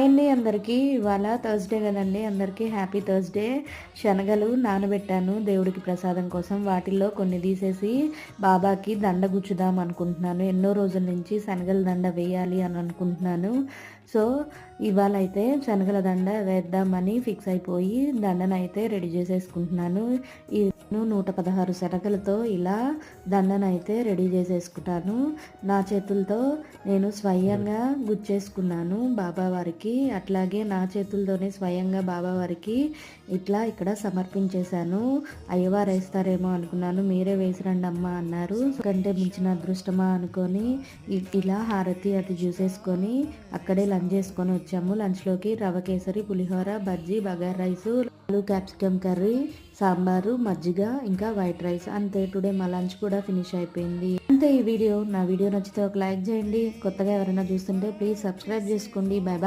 అండి అందరికీ ఇవాళ థర్స్డే కదండి. అందరికీ హ్యాపీ థర్స్డే. శనగలు నానబెట్టాను దేవుడికి ప్రసాదం కోసం. వాటిల్లో కొన్ని తీసేసి బాబాకి దండ గుచ్చుదాం అనుకుంటున్నాను. ఎన్నో రోజుల నుంచి శనగల దండ వేయాలి అని అనుకుంటున్నాను. సో ఇవాళ అయితే శనగల దండ వేద్దామని ఫిక్స్ అయిపోయి దండనైతే రెడీ చేసేసుకుంటున్నాను. ఈ 116 శనగలతో ఇలా దండనైతే రెడీ చేసేసుకుంటాను. నా చేతులతో నేను స్వయంగా గుచ్చేసుకున్నాను బాబావారికి. అట్లాగే నా చేతులతోనే స్వయంగా బాబావారికి ఇట్లా ఇక్కడ సమర్పించేశాను. అయ్యవారు వేస్తారేమో అనుకున్నాను, మీరే వేసిరండి అమ్మ అన్నారు. కంటే మించిన అదృష్టమా అనుకొని ఇలా హారతి అది చూసేసుకొని అక్కడే లంచ్ చేసుకొని వచ్చాము. లంచ్లోకి రవ కేసరి, పులిహోర, బజ్జీ, బగార్ రైసు, ఆలు క్యాప్సికమ్ కర్రీ, సాంబారు, మజ్జిగ, ఇంకా వైట్ రైస్. అంతే, టుడే మా లంచ్ కూడా ఫినిష్ అయిపోయింది. అంతే ఈ వీడియో. నా వీడియో నచ్చితే ఒక లైక్ చేయండి. కొత్తగా ఎవరైనా చూస్తుంటే ప్లీజ్ సబ్స్క్రైబ్ చేసుకోండి. By by.